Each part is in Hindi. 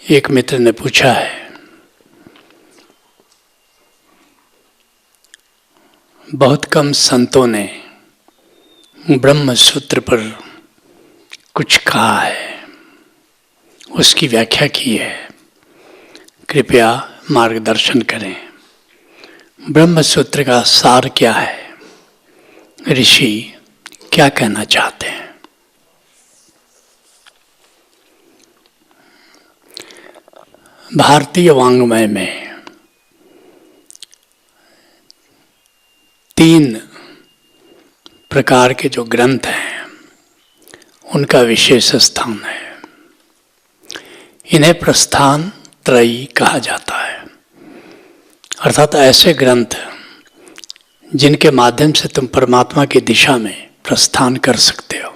एक मित्र ने पूछा है, बहुत कम संतों ने ब्रह्म सूत्र पर कुछ कहा है, उसकी व्याख्या की है, कृपया मार्गदर्शन करें। ब्रह्म सूत्र का सार क्या है? ऋषि क्या कहना चाहते हैं? भारतीय वाङ्मय में 3 प्रकार के जो ग्रंथ हैं उनका विशेष स्थान है। इन्हें प्रस्थान त्रयी कहा जाता है, अर्थात ऐसे ग्रंथ जिनके माध्यम से तुम परमात्मा की दिशा में प्रस्थान कर सकते हो।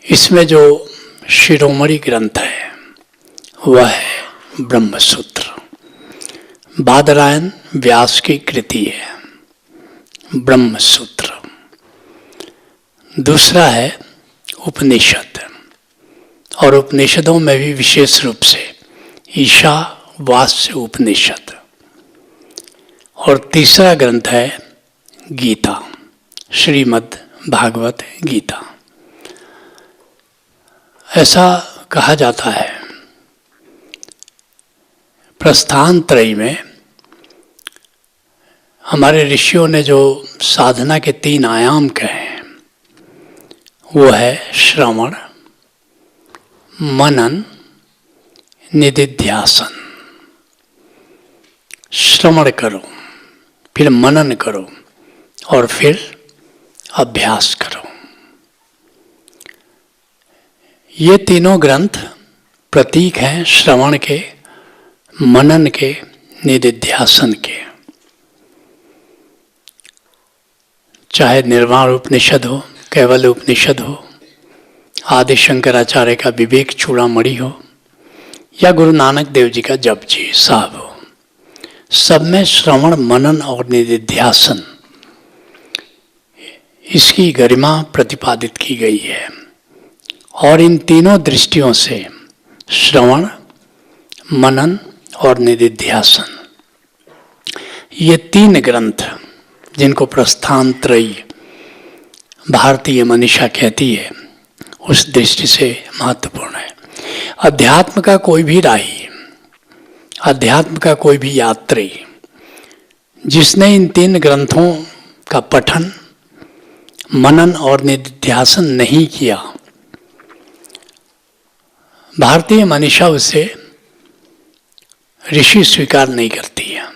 इसमें जो शिरोमणि ग्रंथ है वह है ब्रह्म सूत्र। बादरायण व्यास की कृति है ब्रह्म सूत्र। दूसरा है उपनिषद, और उपनिषदों में भी विशेष रूप से ईशावास्य उपनिषद। और तीसरा ग्रंथ है गीता, श्रीमद् भागवत गीता। ऐसा कहा जाता है प्रस्थान त्रयी में हमारे ऋषियों ने जो साधना के 3 आयाम कहे हैं वो है श्रवण, मनन, निदिध्यासन। श्रवण करो, फिर मनन करो और फिर अभ्यास करो। ये तीनों ग्रंथ प्रतीक हैं श्रवण के, मनन के, निदिध्यासन के। चाहे निर्वाण उपनिषद हो, कैवल्य उपनिषद हो, आदि शंकराचार्य का विवेक चूड़ामणि हो, या गुरु नानक देव जी का जपजी साहब हो, सब में श्रवण, मनन और निदिध्यासन इसकी गरिमा प्रतिपादित की गई है। और इन तीनों दृष्टियों से श्रवण, मनन और निदिध्यासन, ये 3 ग्रंथ जिनको प्रस्थान त्रयी भारतीय मनीषा कहती है, उस दृष्टि से महत्वपूर्ण है। अध्यात्म का कोई भी राही, अध्यात्म का कोई भी यात्री जिसने इन 3 ग्रंथों का पठन, मनन और निदिध्यासन नहीं किया, भारतीय मनीषा उसे ऋषि स्वीकार नहीं करती है।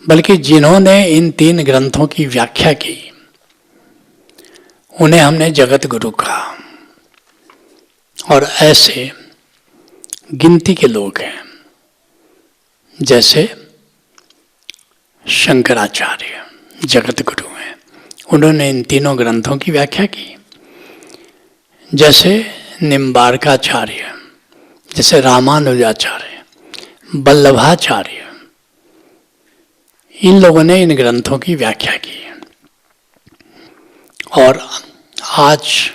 बल्कि जिन्होंने इन 3 ग्रंथों की व्याख्या की उन्हें हमने जगत गुरु कहा। और ऐसे गिनती के लोग हैं, जैसे शंकराचार्य जगत गुरु हैं, उन्होंने इन तीनों ग्रंथों की व्याख्या की। जैसे निम्बार्काचार्य, जैसे रामानुजाचार्य, वल्लभाचार्य, इन लोगों ने इन ग्रंथों की व्याख्या की। और आज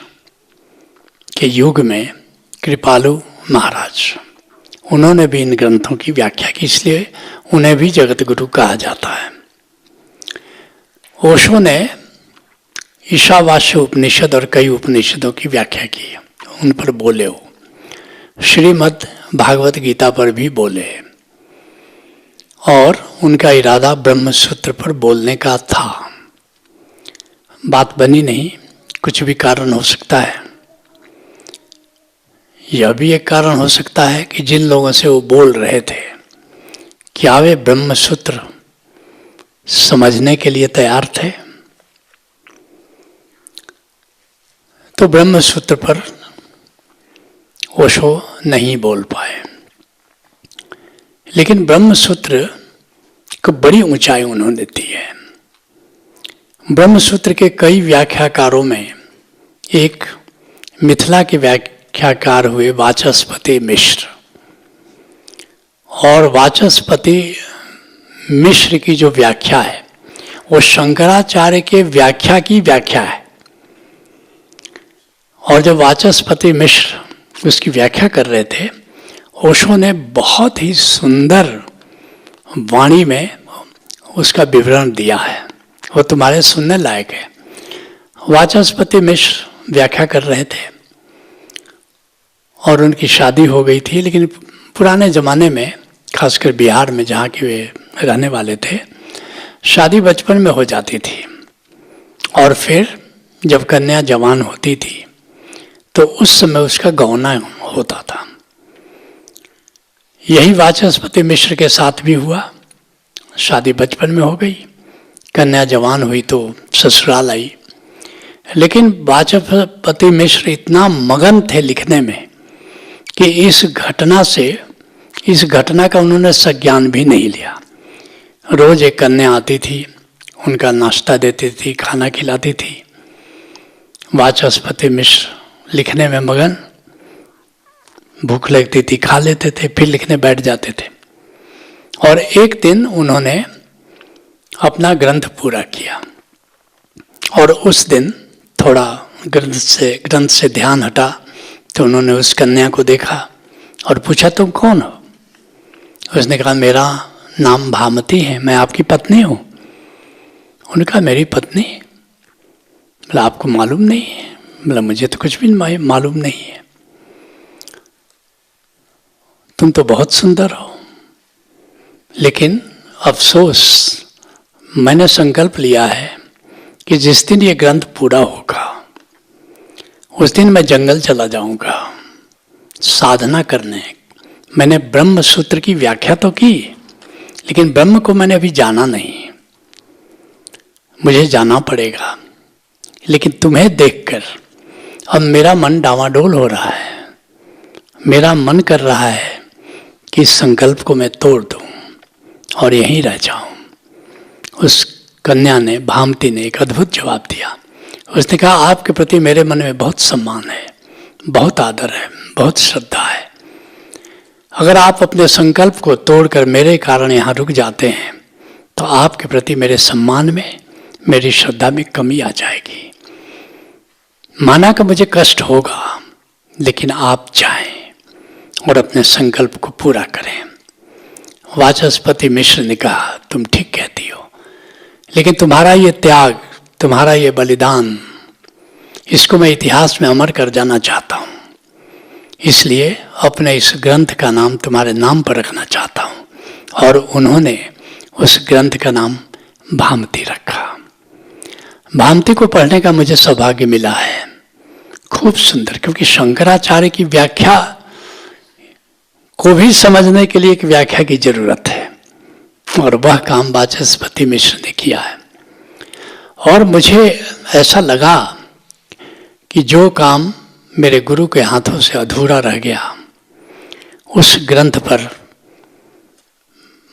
के युग में कृपालु महाराज, उन्होंने भी इन ग्रंथों की व्याख्या की, इसलिए उन्हें भी जगत गुरु कहा जाता है। ओशो ने ईशावास्य उपनिषद और कई उपनिषदों की व्याख्या की, उन पर बोले हो। श्रीमद् भागवत गीता पर भी बोले, और उनका इरादा ब्रह्म सूत्र पर बोलने का था। बात बनी नहीं, कुछ भी कारण हो सकता है। यह भी एक कारण हो सकता है कि जिन लोगों से वो बोल रहे थे, क्या वे ब्रह्म सूत्र समझने के लिए तैयार थे? तो ब्रह्म सूत्र पर ओशो नहीं बोल पाए। लेकिन ब्रह्म सूत्र को बड़ी ऊंचाई उन्होंने दी है। ब्रह्म सूत्र के कई व्याख्याकारों में एक मिथिला के व्याख्याकार हुए वाचस्पति मिश्र। और वाचस्पति मिश्र की जो व्याख्या है वो शंकराचार्य के व्याख्या की व्याख्या है। और जब वाचस्पति मिश्र उसकी व्याख्या कर रहे थे, ओशो ने बहुत ही सुंदर वाणी में उसका विवरण दिया है, वो तुम्हारे सुनने लायक है। वाचस्पति मिश्र व्याख्या कर रहे थे और उनकी शादी हो गई थी, लेकिन पुराने ज़माने में, खासकर बिहार में जहाँ के वे रहने वाले थे, शादी बचपन में हो जाती थी और फिर जब कन्या जवान होती थी तो उस समय उसका गौना होता था। यही वाचस्पति मिश्र के साथ भी हुआ। शादी बचपन में हो गई, कन्या जवान हुई तो ससुराल आई। लेकिन वाचस्पति मिश्र इतना मगन थे लिखने में कि इस घटना का उन्होंने संज्ञान भी नहीं लिया। रोज एक कन्या आती थी, उनका नाश्ता देती थी, खाना खिलाती थी। वाचस्पति मिश्र लिखने में मगन, भूख लगती थी, खा लेते थे, फिर लिखने बैठ जाते थे। और एक दिन उन्होंने अपना ग्रंथ पूरा किया और उस दिन थोड़ा ग्रंथ से ध्यान हटा तो उन्होंने उस कन्या को देखा और पूछा, तुम कौन हो? उसने कहा, मेरा नाम भामती है, मैं आपकी पत्नी हूँ। उन्होंने कहा, मेरी पत्नी? बोला, आपको मालूम नहीं है? बोला, मुझे तो कुछ भी मालूम नहीं है। तुम तो बहुत सुंदर हो, लेकिन अफसोस, मैंने संकल्प लिया है कि जिस दिन ये ग्रंथ पूरा होगा उस दिन मैं जंगल चला जाऊंगा साधना करने। मैंने ब्रह्म सूत्र की व्याख्या तो की, लेकिन ब्रह्म को मैंने अभी जाना नहीं, मुझे जाना पड़ेगा। लेकिन तुम्हें देखकर अब मेरा मन डावाडोल हो रहा है। मेरा मन कर रहा है कि इस संकल्प को मैं तोड़ दूं और यहीं रह जाऊं। उस कन्या ने, भामती ने, एक अद्भुत जवाब दिया। उसने कहा, आपके प्रति मेरे मन में बहुत सम्मान है, बहुत आदर है, बहुत श्रद्धा है। अगर आप अपने संकल्प को तोड़कर मेरे कारण यहाँ रुक जाते हैं तो आपके प्रति मेरे सम्मान में, मेरी श्रद्धा में कमी आ जाएगी। माना कि मुझे कष्ट होगा, लेकिन आप जाएं और अपने संकल्प को पूरा करें। वाचस्पति मिश्र ने कहा, तुम ठीक कहती हो, लेकिन तुम्हारा ये त्याग, तुम्हारा ये बलिदान, इसको मैं इतिहास में अमर कर जाना चाहता हूँ। इसलिए अपने इस ग्रंथ का नाम तुम्हारे नाम पर रखना चाहता हूँ। और उन्होंने उस ग्रंथ का नाम भामती रखा। भामती को पढ़ने का मुझे सौभाग्य मिला है, खूब सुंदर, क्योंकि शंकराचार्य की व्याख्या को भी समझने के लिए एक व्याख्या की जरूरत है, और वह काम वाचस्पति मिश्र ने किया है। और मुझे ऐसा लगा कि जो काम मेरे गुरु के हाथों से अधूरा रह गया, उस ग्रंथ पर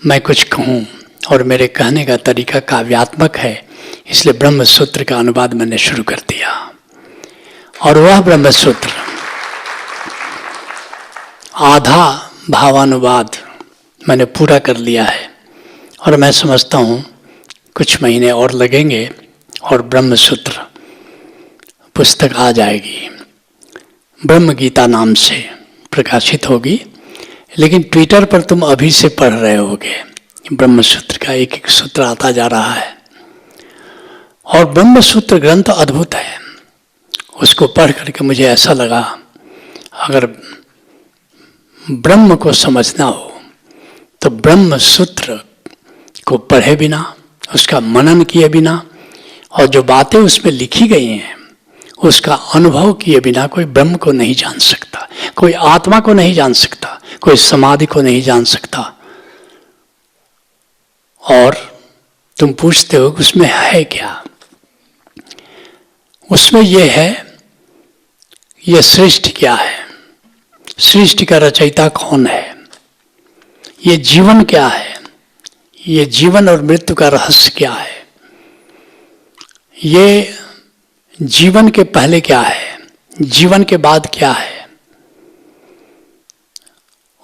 मैं कुछ कहूँ, और मेरे कहने का तरीका काव्यात्मक है, इसलिए ब्रह्म सूत्र का अनुवाद मैंने शुरू कर दिया। और वह ब्रह्म सूत्र आधा भावानुवाद मैंने पूरा कर लिया है, और मैं समझता हूँ कुछ महीने और लगेंगे और ब्रह्म सूत्र पुस्तक आ जाएगी। ब्रह्म गीता नाम से प्रकाशित होगी, लेकिन ट्विटर पर तुम अभी से पढ़ रहे होगे, ब्रह्म सूत्र का एक एक सूत्र आता जा रहा है। और ब्रह्म सूत्र ग्रंथ अद्भुत है। उसको पढ़ करके मुझे ऐसा लगा, अगर ब्रह्म को समझना हो तो ब्रह्म सूत्र को पढ़े बिना, उसका मनन किए बिना, और जो बातें उसमें लिखी गई हैं उसका अनुभव किए बिना कोई ब्रह्म को नहीं जान सकता, कोई आत्मा को नहीं जान सकता, कोई समाधि को नहीं जान सकता। और तुम पूछते हो कि उसमें है क्या? उसमें यह है, यह सृष्टि क्या है, सृष्टि का रचयिता कौन है, ये जीवन क्या है, ये जीवन और मृत्यु का रहस्य क्या है, ये जीवन के पहले क्या है, जीवन के बाद क्या है।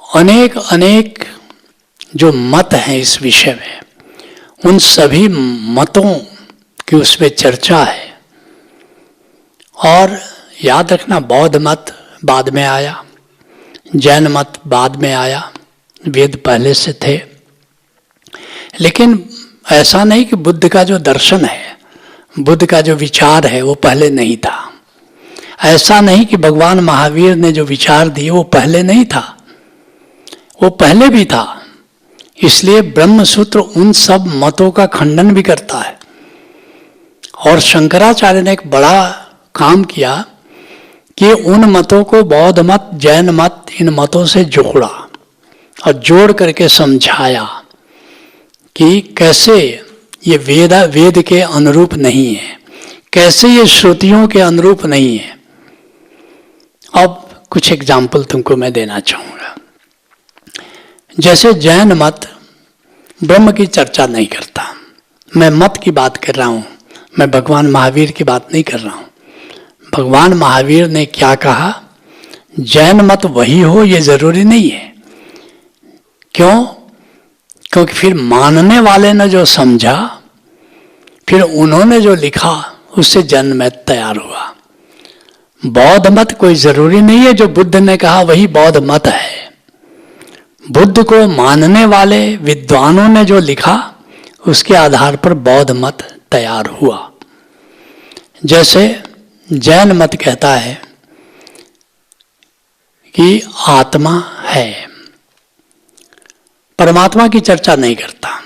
अनेक अनेक जो मत हैं इस विषय में, उन सभी मतों की उसमें चर्चा है। और याद रखना, बौद्ध मत बाद में आया, जैन मत बाद में आया, वेद पहले से थे। लेकिन ऐसा नहीं कि बुद्ध का जो दर्शन है, बुद्ध का जो विचार है वो पहले नहीं था। ऐसा नहीं कि भगवान महावीर ने जो विचार दिए वो पहले नहीं था, वो पहले भी था। इसलिए ब्रह्म सूत्र उन सब मतों का खंडन भी करता है। और शंकराचार्य ने एक बड़ा काम किया कि उन मतों को बौद्ध मत, जैन मत, इन मतों से जोड़ा और जोड़ करके समझाया कि कैसे ये वेद के अनुरूप नहीं है, कैसे ये श्रुतियों के अनुरूप नहीं है। अब कुछ एग्जाम्पल तुमको मैं देना चाहूँगा। जैसे जैन मत ब्रह्म की चर्चा नहीं करता, मैं मत की बात कर रहा हूँ, मैं भगवान महावीर की बात नहीं कर रहा हूँ। भगवान महावीर ने क्या कहा, जैन मत वही हो ये जरूरी नहीं है। क्यों? क्योंकि फिर मानने वाले ने जो समझा, फिर उन्होंने जो लिखा, उससे जैन मत तैयार हुआ। बौद्ध मत कोई जरूरी नहीं है जो बुद्ध ने कहा वही बौद्ध मत है। बुद्ध को मानने वाले विद्वानों ने जो लिखा उसके आधार पर बौद्ध मत तैयार हुआ। जैसे जैन मत कहता है कि आत्मा है, परमात्मा की चर्चा नहीं करता।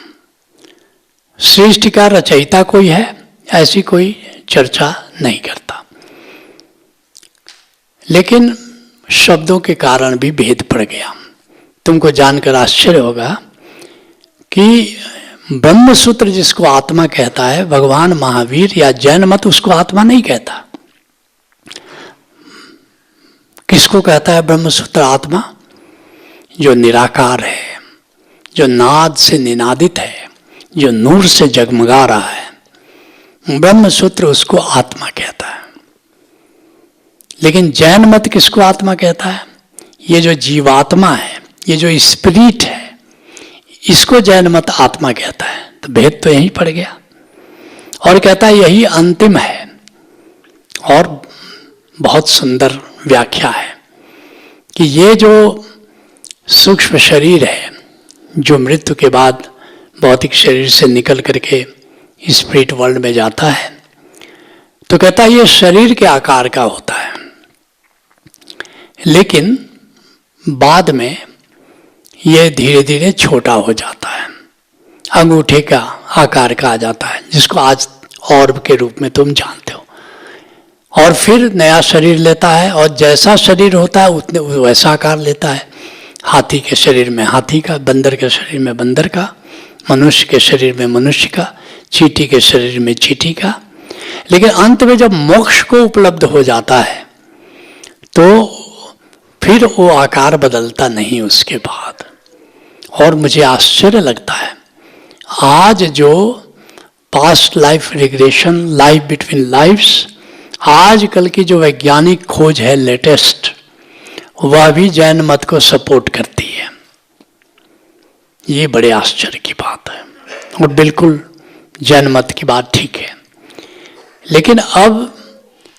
सृष्टि का रचयिता कोई है, ऐसी कोई चर्चा नहीं करता। लेकिन शब्दों के कारण भी भेद पड़ गया। तुमको जानकर आश्चर्य होगा कि ब्रह्म सूत्र जिसको आत्मा कहता है, भगवान महावीर या जैन मत उसको आत्मा नहीं कहता। किसको कहता है ब्रह्म सूत्र आत्मा? जो निराकार है, जो नाद से निनादित है, जो नूर से जगमगा रहा है, ब्रह्म सूत्र उसको आत्मा कहता है। लेकिन जैन मत किसको आत्मा कहता है? ये जो जीवात्मा है, ये जो स्पिरिट है, इसको जैन मत आत्मा कहता है। तो भेद तो यहीं पड़ गया। और कहता है यही अंतिम है। और बहुत सुंदर व्याख्या है कि ये जो सूक्ष्म शरीर है, जो मृत्यु के बाद भौतिक शरीर से निकल करके स्पिरिट वर्ल्ड में जाता है, तो कहता है ये शरीर के आकार का होता है, लेकिन बाद में ये धीरे धीरे छोटा हो जाता है, अंगूठे का आकार का आ जाता है, जिसको आज ऑर्ब के रूप में तुम जानते हो। और फिर नया शरीर लेता है, और जैसा शरीर होता है उतने वैसा आकार लेता है। हाथी के शरीर में हाथी का, बंदर के शरीर में बंदर का, मनुष्य के शरीर में मनुष्य का, चींटी के शरीर में चींटी का। लेकिन अंत में जब मोक्ष को उपलब्ध हो जाता है तो फिर वो आकार बदलता नहीं उसके बाद। और मुझे आश्चर्य लगता है, आज जो past life regression, life between lives, आजकल की जो वैज्ञानिक खोज है लेटेस्ट, वह भी जैन मत को सपोर्ट करती है। ये बड़े आश्चर्य की बात है। और बिल्कुल जैन मत की बात ठीक है। लेकिन अब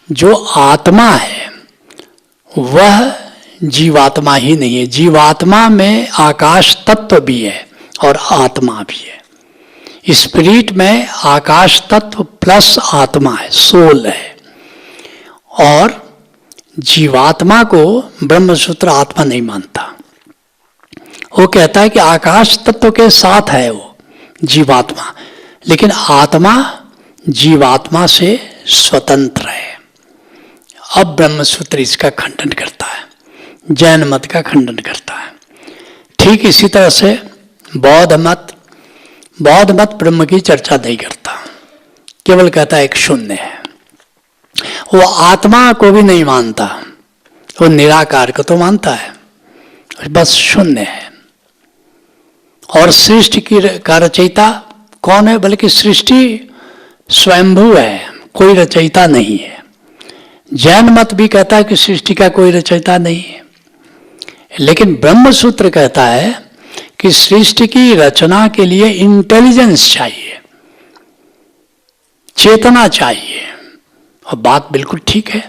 जो आत्मा है वह जीवात्मा ही नहीं है। जीवात्मा में आकाश तत्व भी है और आत्मा भी है। स्पिरिट में आकाश तत्व प्लस आत्मा है, सोल है। और जीवात्मा को ब्रह्मसूत्र आत्मा नहीं मानता। वो कहता है कि आकाश तत्व के साथ है वो जीवात्मा, लेकिन आत्मा जीवात्मा से स्वतंत्र है। अब ब्रह्मसूत्र इसका खंडन करता है, जैन मत का खंडन करता है। ठीक इसी तरह से बौद्ध मत ब्रह्म की चर्चा नहीं करता, केवल कहता है एक शून्य है। वो आत्मा को भी नहीं मानता, वो निराकार को तो मानता है, बस शून्य है। और सृष्टि का रचयिता कौन है? बल्कि सृष्टि स्वयंभू है, कोई रचयिता नहीं है। जैन मत भी कहता है कि सृष्टि का कोई रचयिता नहीं है। लेकिन ब्रह्म सूत्र कहता है कि सृष्टि की रचना के लिए इंटेलिजेंस चाहिए, चेतना चाहिए। और बात बिल्कुल ठीक है।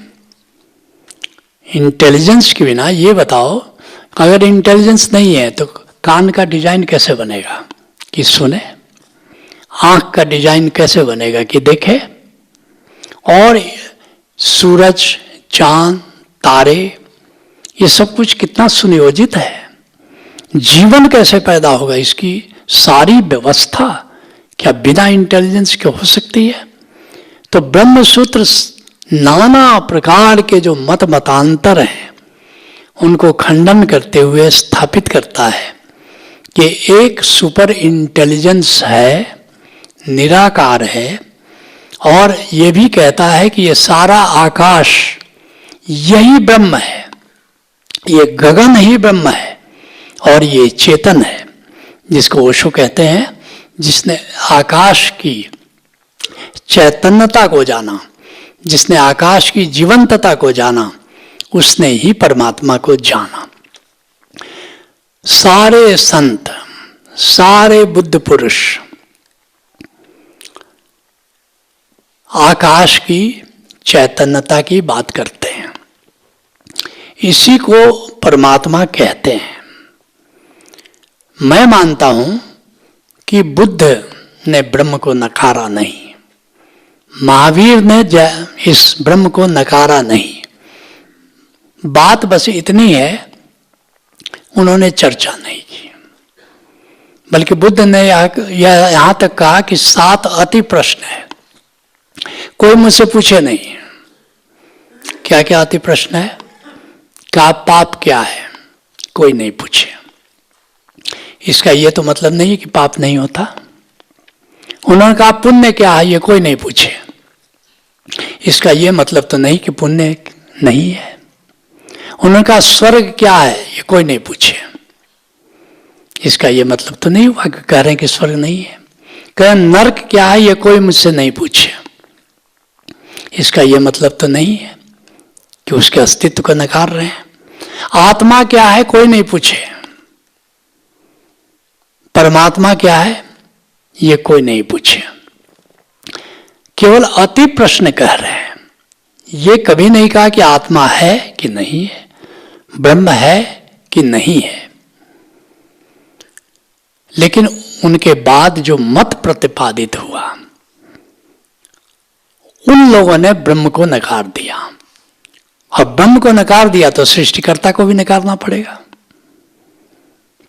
इंटेलिजेंस के बिना ये बताओ अगर इंटेलिजेंस नहीं है तो कान का डिजाइन कैसे बनेगा कि सुने, आंख का डिजाइन कैसे बनेगा कि देखे, और सूरज, चांद, तारे, ये सब कुछ कितना सुनियोजित है। जीवन कैसे पैदा होगा, इसकी सारी व्यवस्था क्या बिना इंटेलिजेंस के हो सकती है? तो ब्रह्म सूत्र नाना प्रकार के जो मत मतांतर हैं उनको खंडन करते हुए स्थापित करता है कि एक सुपर इंटेलिजेंस है, निराकार है, और ये भी कहता है कि ये सारा आकाश यही ब्रह्म है, ये गगन ही ब्रह्म है, और ये चेतन है, जिसको ओशो कहते हैं, जिसने आकाश की चैतन्यता को जाना, जिसने आकाश की जीवंतता को जाना, उसने ही परमात्मा को जाना। सारे संत, सारे बुद्ध पुरुष आकाश की चैतन्यता की बात करते हैं, इसी को परमात्मा कहते हैं। मैं मानता हूं कि बुद्ध ने ब्रह्म को नकारा नहीं, महावीर ने इस ब्रह्म को नकारा नहीं। बात बस इतनी है, उन्होंने चर्चा नहीं की, बल्कि बुद्ध ने यहां तक कहा कि 7 अति प्रश्न है, कोई मुझसे पूछे नहीं। क्या क्या अति प्रश्न है? क्या पाप क्या है? कोई नहीं पूछे। इसका यह तो मतलब नहीं कि पाप नहीं होता। उन्होंने कहा पुण्य क्या है? ये कोई नहीं पूछे। इसका यह मतलब तो नहीं कि पुण्य नहीं है। उन्होंने कहा स्वर्ग क्या है? ये कोई नहीं पूछे। इसका यह मतलब तो नहीं हुआ कि कह रहे हैं कि स्वर्ग नहीं है। कह नरक क्या है? ये कोई मुझसे नहीं पूछे। इसका यह मतलब तो नहीं है कि उसके अस्तित्व को नकार रहे हैं। आत्मा क्या है? कोई नहीं पूछे। परमात्मा क्या है? ये कोई नहीं पूछे। केवल अति प्रश्न कह रहे हैं। ये कभी नहीं कहा कि आत्मा है कि नहीं है, ब्रह्म है कि नहीं है। लेकिन उनके बाद जो मत प्रतिपादित हुआ, उन लोगों ने ब्रह्म को नकार दिया। अब ब्रह्म को नकार दिया तो सृष्टिकर्ता को भी नकारना पड़ेगा।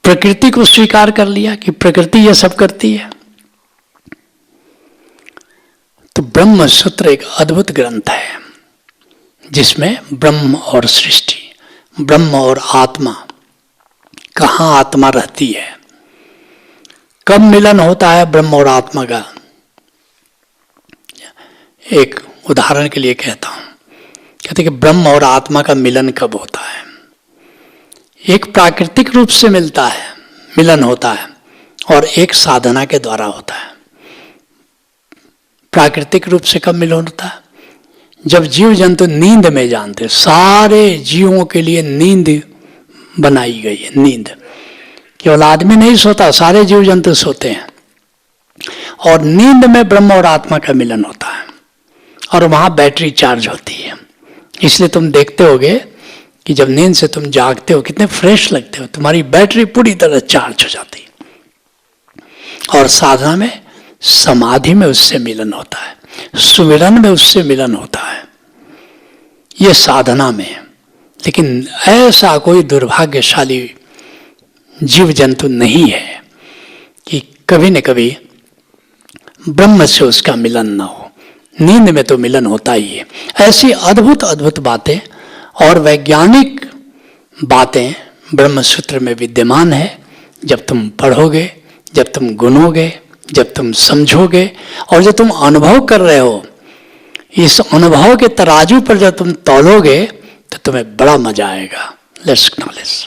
प्रकृति को स्वीकार कर लिया कि प्रकृति यह सब करती है। तो ब्रह्म सूत्र एक अद्भुत ग्रंथ है, जिसमें ब्रह्म और सृष्टि, ब्रह्म और आत्मा, कहाँ आत्मा रहती है, कब मिलन होता है ब्रह्म और आत्मा का। एक उदाहरण के लिए कहता हूं, कहते कि ब्रह्म और आत्मा का मिलन कब होता है? एक प्राकृतिक रूप से मिलता है, मिलन होता है, और एक साधना के द्वारा होता है। प्राकृतिक रूप से कब मिलन होता है? जब जीव जंतु नींद में जानते, सारे जीवों के लिए नींद बनाई गई है। नींद केवल आदमी नहीं सोता, सारे जीव जंतु सोते हैं, और नींद में ब्रह्म और आत्मा का मिलन होता है, और वहां बैटरी चार्ज होती है। इसलिए तुम देखते होगे कि जब नींद से तुम जागते हो कितने फ्रेश लगते हो, तुम्हारी बैटरी पूरी तरह चार्ज हो जाती है। और साधना में, समाधि में उससे मिलन होता है, सुमिरन में उससे मिलन होता है, ये साधना में। लेकिन ऐसा कोई दुर्भाग्यशाली जीव जंतु नहीं है कि कभी न कभी ब्रह्म से उसका मिलन ना हो। नींद में तो मिलन होता ही है। ऐसी अद्भुत अद्भुत बातें और वैज्ञानिक बातें ब्रह्म सूत्र में विद्यमान है। जब तुम पढ़ोगे, जब तुम गुनोगे, जब तुम समझोगे, और जब तुम अनुभव कर रहे हो, इस अनुभव के तराजू पर जब तुम तौलोगे तो तुम्हें बड़ा मजा आएगा। Let's acknowledge.